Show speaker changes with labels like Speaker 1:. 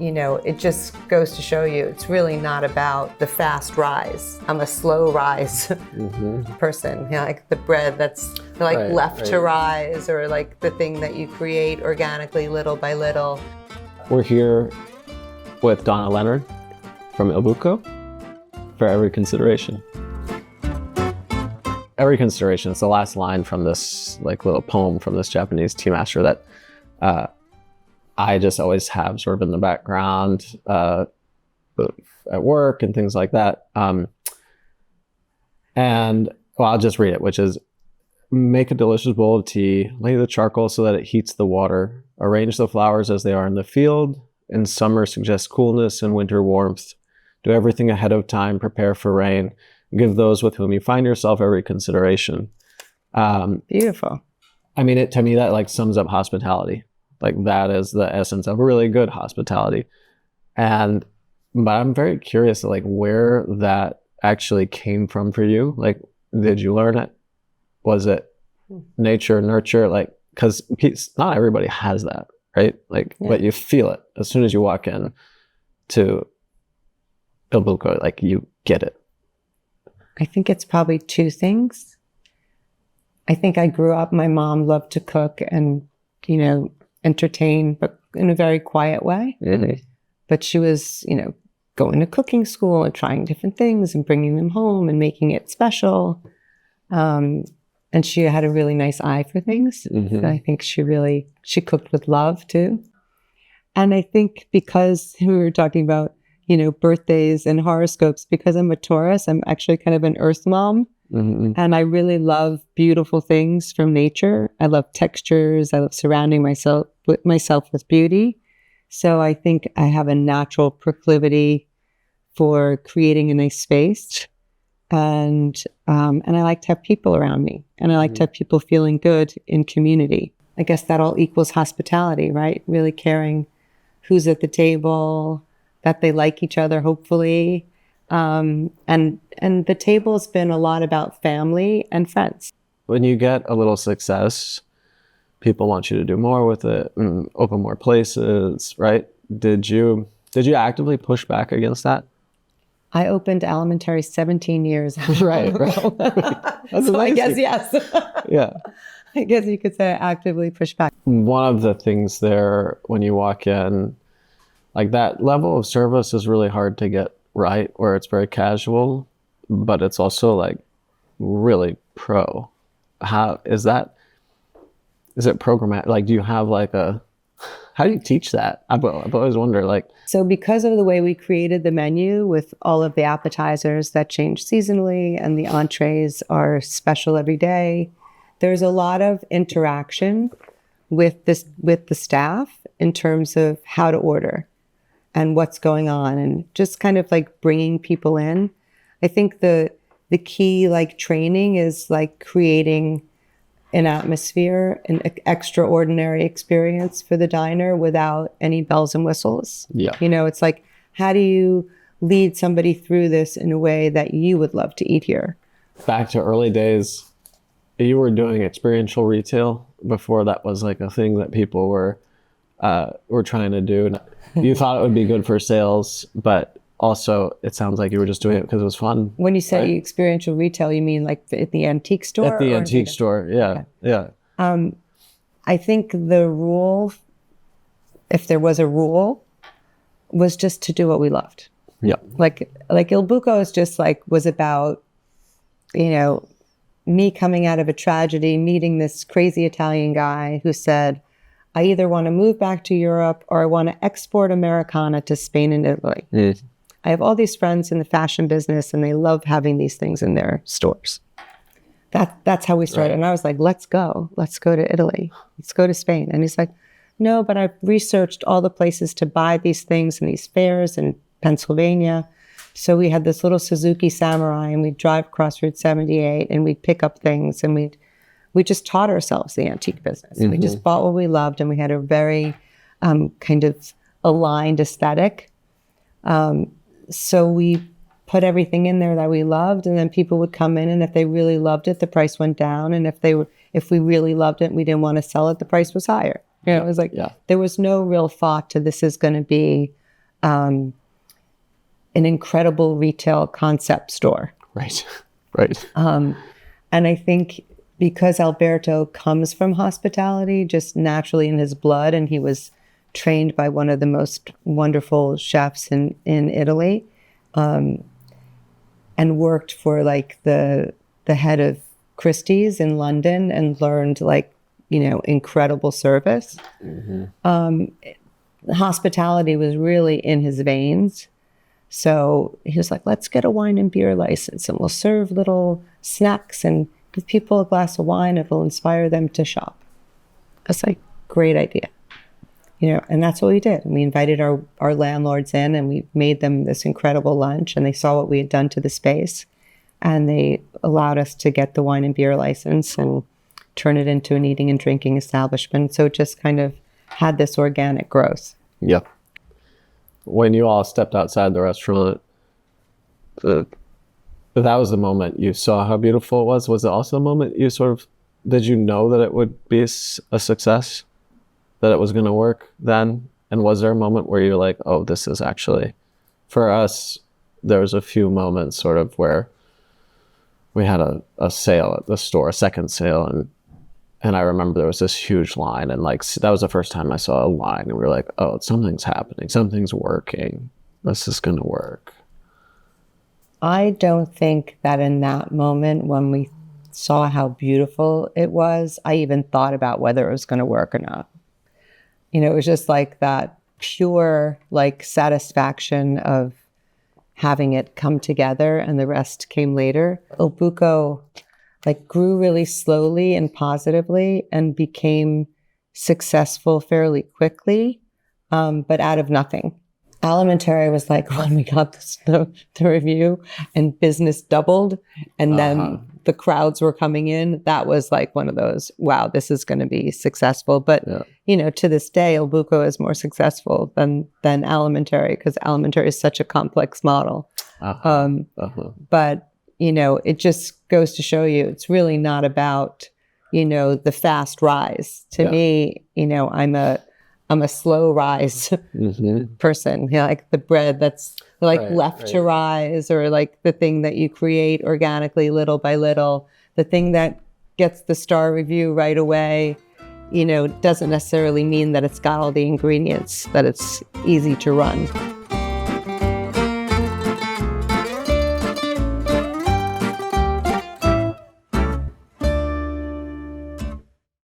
Speaker 1: it just goes to show you it's really not about the fast rise. I'm a slow rise person, like the bread that's like left to rise, or like the thing that you create organically little by little.
Speaker 2: We're here with Donna Lennard from Buco for Every Consideration. Every Consideration is the last line from this like little poem from this Japanese tea master that I just always have sort of in the background at work and things like that. And I'll just read it, which is, make a delicious bowl of tea, lay the charcoal so that it heats the water, arrange the flowers as they are in the field. In summer, suggest coolness and winter warmth. Do everything ahead of time, prepare for rain. Give those with whom you find yourself every consideration.
Speaker 1: Beautiful.
Speaker 2: I mean, to me, that like sums up hospitality. Like that is the essence of really good hospitality. But I'm very curious like where that actually came from for you. Like, did you learn it? Was it nature, nurture? Like, because not everybody has that, right? Like, but you feel it as soon as you walk in to Buco, like you get it.
Speaker 1: I think it's probably two things. I think I grew up, my mom loved to cook and, entertain, but in a very quiet way.
Speaker 2: Really?
Speaker 1: But she was, going to cooking school and trying different things and bringing them home and making it special. And she had a really nice eye for things. So I think she cooked with love too. And I think because we were talking about, birthdays and horoscopes, because I'm a Taurus, I'm actually kind of an earth mom. And I really love beautiful things from nature. I love textures. I love surrounding myself with beauty. So I think I have a natural proclivity for creating a nice space. And I like to have people around me. And I like to have people feeling good in community. I guess that all equals hospitality, right? Really caring who's at the table, that they like each other, hopefully. And the table's been a lot about family and friends.
Speaker 2: When you get a little success, people want you to do more with it and open more places, right? Did you actively push back against that?
Speaker 1: I opened Alimentary 17 years ago.
Speaker 2: Right. That's
Speaker 1: so I guess yes.
Speaker 2: Yeah.
Speaker 1: I guess you could say I actively pushed back.
Speaker 2: One of the things there when you walk in, like that level of service is really hard to get right, where it's very casual, but it's also like really pro. How is that? Is it programmatic? Like, do you have like how do you teach that? I've always wondered, like.
Speaker 1: So because of the way we created the menu with all of the appetizers that change seasonally and the entrees are special every day, there's a lot of interaction with the staff in terms of how to order and what's going on, and just kind of like bringing people in. I think the key like training is like creating an atmosphere, an extraordinary experience for the diner without any bells and whistles.
Speaker 2: Yeah.
Speaker 1: It's like, how do you lead somebody through this in a way that you would love to eat here?
Speaker 2: Back to early days, you were doing experiential retail before that was like a thing that people were trying to do. You thought it would be good for sales, but also it sounds like you were just doing it because it was fun.
Speaker 1: When you say experiential retail, you mean like at the antique store?
Speaker 2: At the antique store, yeah.
Speaker 1: Okay. Yeah. I think the rule, if there was a rule, was just to do what we loved.
Speaker 2: Yeah.
Speaker 1: Like Il Buco is just like, was about, me coming out of a tragedy, meeting this crazy Italian guy who said, I either want to move back to Europe or I want to export Americana to Spain and Italy. I have all these friends in the fashion business and they love having these things in their stores. That's how we started. Right. And I was like, let's go to Italy. Let's go to Spain. And he's like, no, but I've researched all the places to buy these things in these fairs in Pennsylvania. So we had this little Suzuki Samurai and we'd drive across Route 78 and we'd pick up things and we just taught ourselves the antique business. We just bought what we loved and we had a very kind of aligned aesthetic. So we put everything in there that we loved, and then people would come in, and if they really loved it, the price went down. And if we really loved it and we didn't want to sell it, the price was higher. It was like, there was no real thought to this is going to be an incredible retail concept store.
Speaker 2: Right. Right.
Speaker 1: And I think because Alberto comes from hospitality, just naturally in his blood, and he was trained by one of the most wonderful chefs in Italy, and worked for like the head of Christie's in London and learned like, incredible service. Hospitality was really in his veins. So he was like, let's get a wine and beer license and we'll serve little snacks and give people a glass of wine. It will inspire them to shop. That's like, great idea. And that's what we did. And we invited our landlords in and we made them this incredible lunch, and they saw what we had done to the space, and they allowed us to get the wine and beer license and turn it into an eating and drinking establishment. So it just kind of had this organic growth.
Speaker 2: Yep. When you all stepped outside the restaurant, that was the moment you saw how beautiful it was. Was it also a moment you did you know that it would be a success? That it was going to work then? And was there a moment where you're like, oh, this is actually, for us, there was a few moments sort of where we had a sale at the store, a second sale, and I remember there was this huge line, and like that was the first time I saw a line, and we were like, oh, something's happening, something's working, this is going to work.
Speaker 1: I don't think that in that moment when we saw how beautiful it was, I even thought about whether it was going to work or not. It was just like that pure like satisfaction of having it come together, and the rest came later. Buco like grew really slowly and positively and became successful fairly quickly, but out of nothing. Alimentary was like when we got the review and business doubled, and then the crowds were coming in. That was like one of those, wow, this is going to be successful. But, to this day, Il Buco is more successful than Alimentary, because Alimentary is such a complex model. But, it just goes to show you, it's really not about, the fast rise. To me, I'm a slow rise person. Like the bread that's like left to rise, or like the thing that you create organically little by little. The thing that gets the star review right away, doesn't necessarily mean that it's got all the ingredients, that it's easy to run.